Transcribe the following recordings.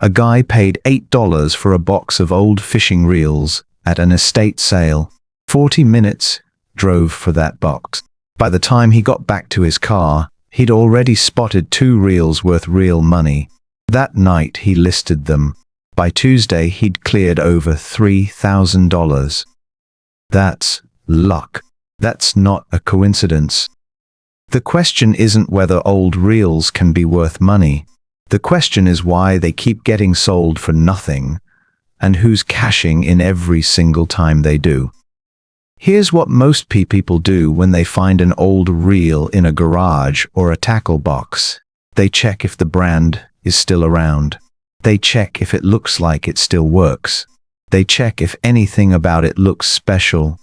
A guy paid $8 for a box of old fishing reels at an estate sale. 40 minutes drove for that box. By the time he got back to his car, he'd already spotted 2 reels worth real money. That night he listed them. By Tuesday he'd cleared over $3,000. That's luck. That's not a coincidence. The question isn't whether old reels can be worth money. The question is why they keep getting sold for nothing, and who's cashing in every single time they do. Here's what most people do when they find an old reel in a garage or a tackle box. They check if the brand is still around. They check if it looks like it still works. They check if anything about it looks special.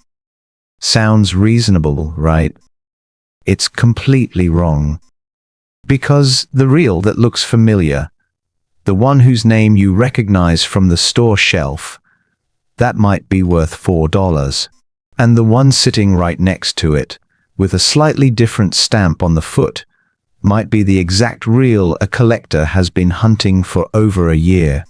Sounds reasonable, right? It's completely wrong. Because the reel that looks familiar, the one whose name you recognize from the store shelf, that might be worth $4. And the one sitting right next to it, with a slightly different stamp on the foot, might be the exact reel a collector has been hunting for over a year.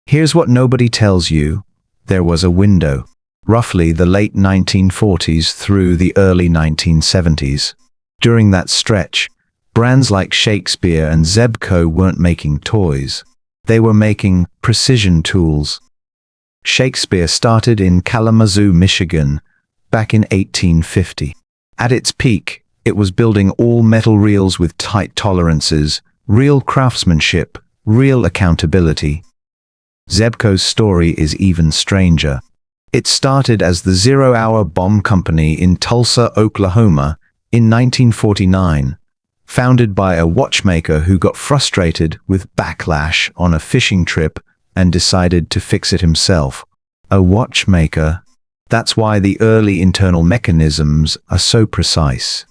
Here's what nobody tells you. There was a window, roughly the late 1940s through the early 1970s. During that stretch, brands like Shakespeare and Zebco weren't making toys. They were making precision tools. Shakespeare started in Kalamazoo, Michigan, back in 1850. At its peak, it was building all-metal reels with tight tolerances, real craftsmanship, real accountability. Zebco's story is even stranger. It started as the Zero Hour Bomb Company in Tulsa, Oklahoma, in 1949. Founded by a watchmaker who got frustrated with backlash on a fishing trip and decided to fix it himself. A watchmaker. That's why the early internal mechanisms are so precise.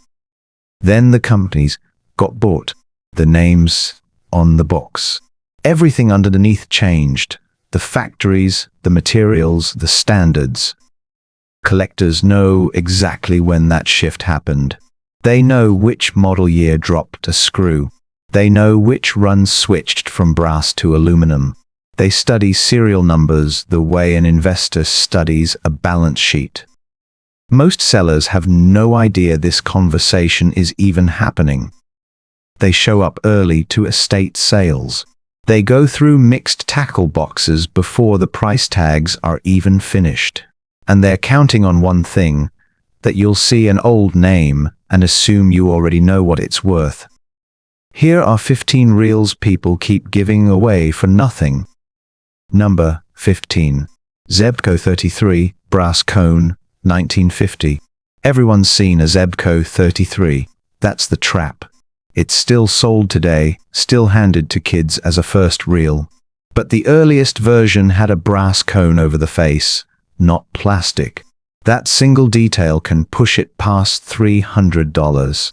Then the companies got bought. The names on the box. Everything underneath changed. The factories, the materials, the standards. Collectors know exactly when that shift happened. They know which model year dropped a screw. They know which run switched from brass to aluminum. They study serial numbers the way an investor studies a balance sheet. Most sellers have no idea this conversation is even happening. They show up early to estate sales. They go through mixed tackle boxes before the price tags are even finished. And they're counting on one thing, that you'll see an old name and assume you already know what it's worth. Here are 15 reels people keep giving away for nothing. Number 15. Zebco 33, brass cone, 1950. Everyone's seen a Zebco 33. That's the trap. It's still sold today, still handed to kids as a first reel. But the earliest version had a brass cone over the face, not plastic. That single detail can push it past $300.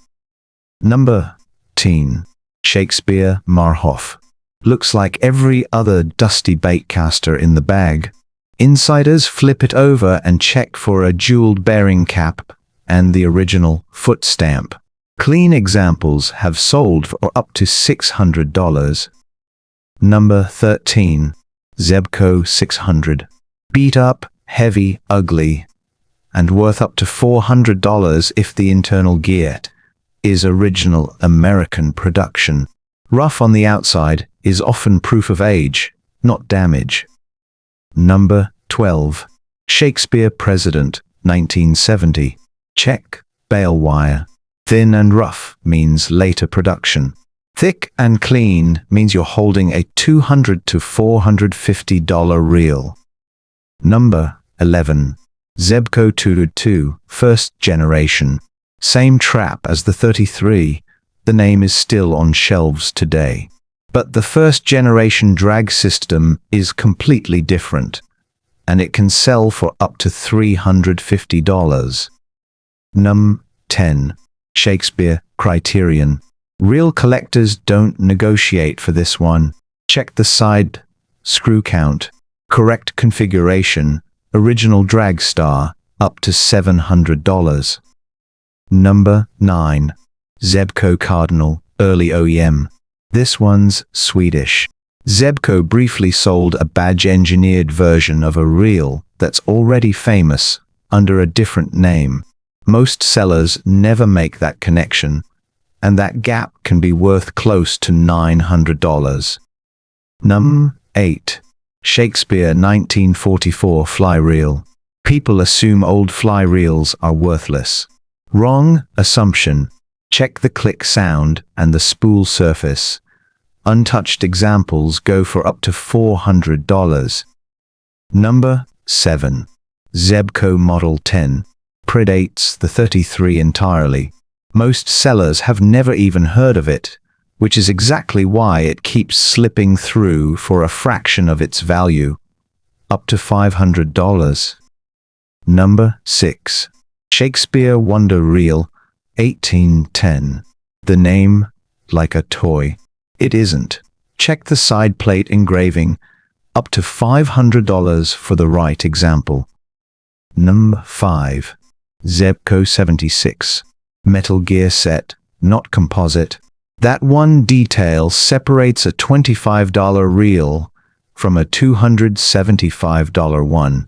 Number 10. Shakespeare Marhoff. Looks like every other dusty baitcaster in the bag. Insiders flip it over and check for a jeweled bearing cap and the original foot stamp. Clean examples have sold for up to $600. Number 13. Zebco 600. Beat up, heavy, ugly, and worth up to $400 if the internal gear is original American production. Rough on the outside is often proof of age, not damage. Number 12. Shakespeare President, 1970. Check, bale wire. Thin and rough means later production. Thick and clean means you're holding a $200 to $450 reel. Number 11. Zebco 2, first generation. Same trap as the 33. The name is still on shelves today. But the first generation drag system is completely different, and it can sell for up to $350. Num. 10. Shakespeare Criterion. Real collectors don't negotiate for this one. Check the side screw count. Correct configuration. Original drag star. Up to $700. Number 9. Zebco Cardinal, early OEM. This one's Swedish. Zebco briefly sold a badge-engineered version of a reel that's already famous under a different name. Most sellers never make that connection, and that gap can be worth close to $900. Number 8. Shakespeare 1944 fly reel. People assume old fly reels are worthless. Wrong assumption. Check the click sound and the spool surface. Untouched examples go for up to $400. Number 7. Zebco Model 10 predates the 33 entirely. Most sellers have never even heard of it, which is exactly why it keeps slipping through for a fraction of its value, up to $500. Number 6. Shakespeare Wonder Reel 1810. The name, like a toy. It isn't. Check the side plate engraving, up to $500 for the right example. Number 5. Zebco 76. Metal Gear set, not composite. That one detail separates a $25 reel from a $275 one.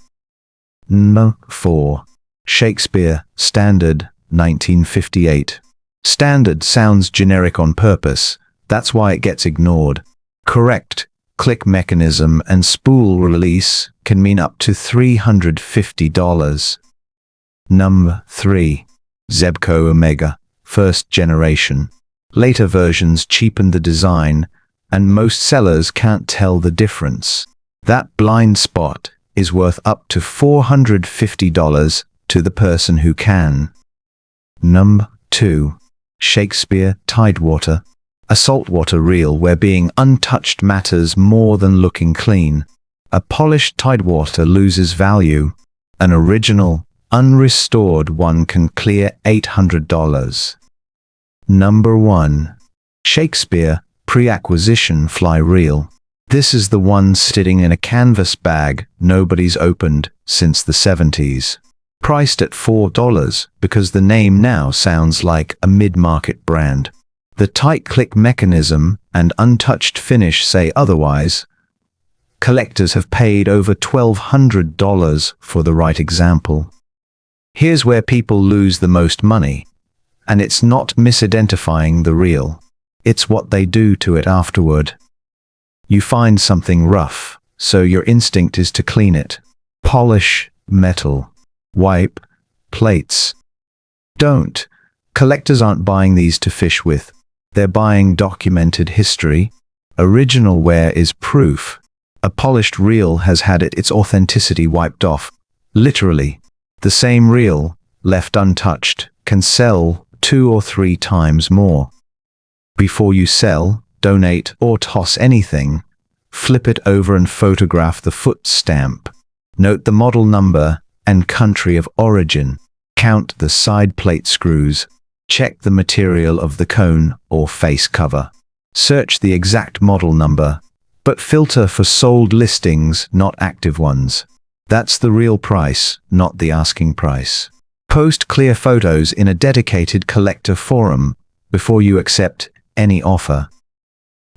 Number 4. Shakespeare Standard 1958. Standard sounds generic on purpose. That's why it gets ignored. Correct click mechanism and spool release can mean up to $350. Number 3. Zebco Omega, first generation. Later versions cheapened the design, and most sellers can't tell the difference. That blind spot is worth up to $450 to the person who can. Number 2. Shakespeare Tidewater. A saltwater reel where being untouched matters more than looking clean. A polished Tidewater loses value. An original, unrestored one can clear $800. Number 1. Shakespeare Pre-Acquisition Fly Reel. This is the one sitting in a canvas bag nobody's opened since the 70s. Priced at $4 because the name now sounds like a mid-market brand. The tight click mechanism and untouched finish say otherwise. Collectors have paid over $1,200 for the right example. Here's where people lose the most money, and it's not misidentifying the reel. It's what they do to it afterward. You find something rough, so your instinct is to clean it. Polish metal. Wipe plates. Don't. Collectors aren't buying these to fish with. They're buying documented history. Original wear is proof. A polished reel has had its authenticity wiped off. Literally. The same reel, left untouched, can sell 2 or 3 times more. Before you sell, donate, or toss anything, flip it over and photograph the foot stamp. Note the model number and country of origin. Count the side plate screws. Check the material of the cone or face cover. Search the exact model number, but filter for sold listings, not active ones. That's the real price, not the asking price. Post clear photos in a dedicated collector forum before you accept any offer.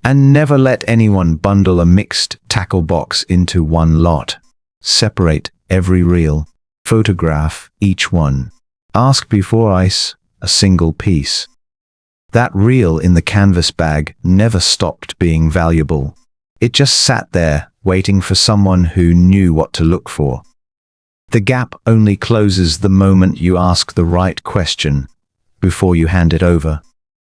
And never let anyone bundle a mixed tackle box into one lot. Separate every reel. Photograph each one. Ask before ice, a single piece. That reel in the canvas bag never stopped being valuable. It just sat there, waiting for someone who knew what to look for. The gap only closes the moment you ask the right question before you hand it over.